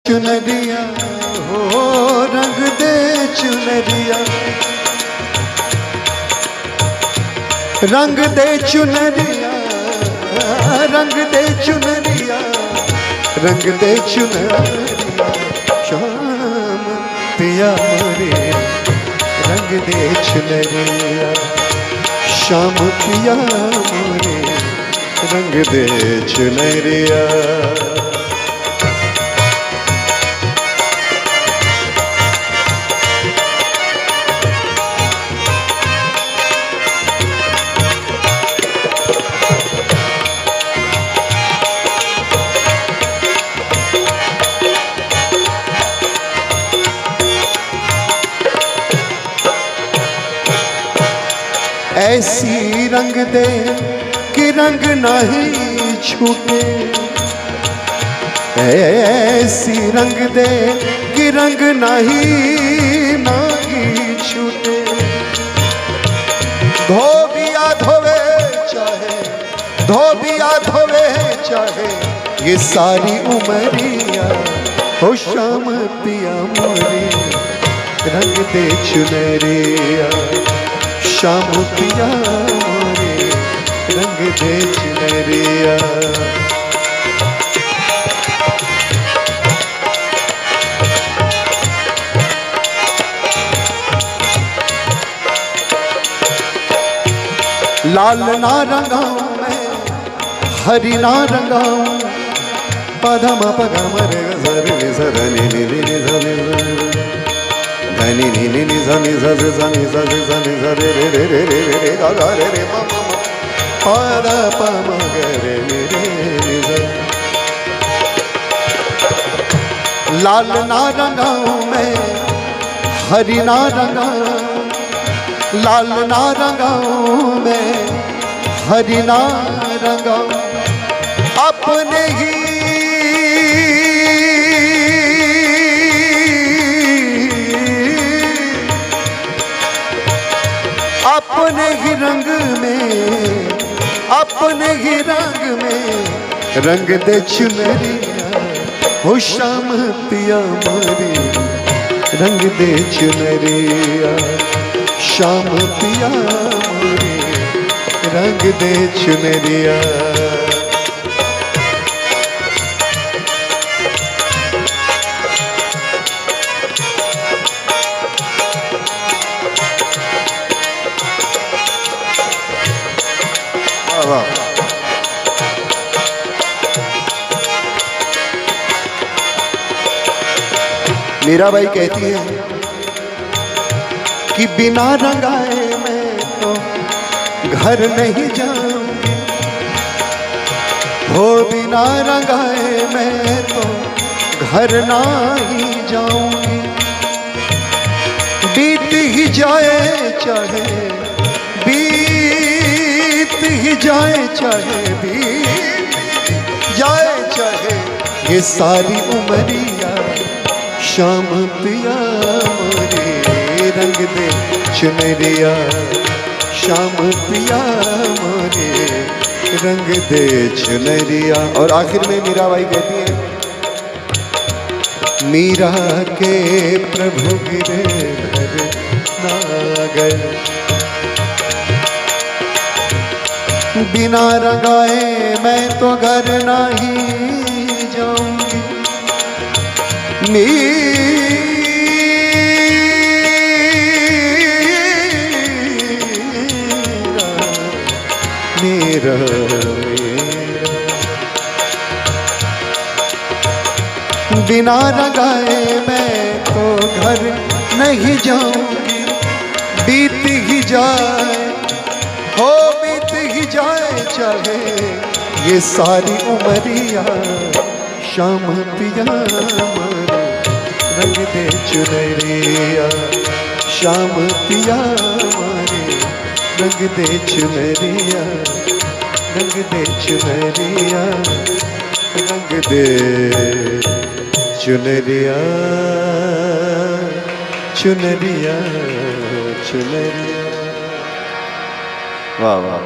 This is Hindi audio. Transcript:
चुनरिया हो रंग दे चुनरिया, रंग दे चुनरिया, रंग दे चुनरिया, रंग दे चुनरिया। श्याम पिया मोरे रंग दे चुनरिया, श्याम पिया मोरे रंग दे चुनरिया। ऐसी रंग दे कि रंग नहीं छूटे, ऐसी रंग दे कि रंग नहीं छूटे। धोबिया धोवे चाहे, धोबिया धोवे चाहे ये सारी उमरिया, हो श्याम पिया मोरे रंग दे चुनरिया, श्याम पिया मोरे रंग दे चुनरिया। लाल ना रंगाऊं मैं, हरी ना रंगाऊं, पदम पगम रे रे रे धनी नी नी नी नी रे रे रे रे रे गा गा रे रे मा मा पा दा पा मा ग रे रे रे। लाल ना रंगाऊं मैं, हरी ना रंगाऊं, लाल ना रंगाऊं मैं, हरी ना रंगाऊं, अपने ही अपने ही रंग में, अपने ही रंग में रंग दे चुनरिया, हो श्याम पिया मोरे रंग दे चुनरिया, श्याम पिया मोरे रंग दे चुनरिया। मीराबाई कहती है कि बिना रंगाए मैं तो घर नहीं जाऊंगी, हो बिना रंगाए मैं तो घर नहीं जाऊंगी। बीत ही जाए चाहे, बीत ही जाए चाहे, बीत जाए चाहे ये सारी उमरिया, श्याम पिया मोरे रंग दे चुनरिया, श्याम पिया मोरे रंग दे चुनरिया। और आखिर में मीराबाई कहती है, मीरा के प्रभु गिरधर नागर, बिना रंगाए मैं तो घर नहीं जाऊंगी। मेरा बिना रंगाए मैं तो घर नहीं जाऊंगी। बीत ही जाए, हो बीत ही जाए चाहे ये सारी उमरिया, श्याम पिया मोरे रंग दे चुनरिया, श्याम पिया मोरे रंग दे चुनरिया, रंग दे चुनरिया, रंग दे चुनरिया, चुनरिया, चुनरिया। वाह वाह।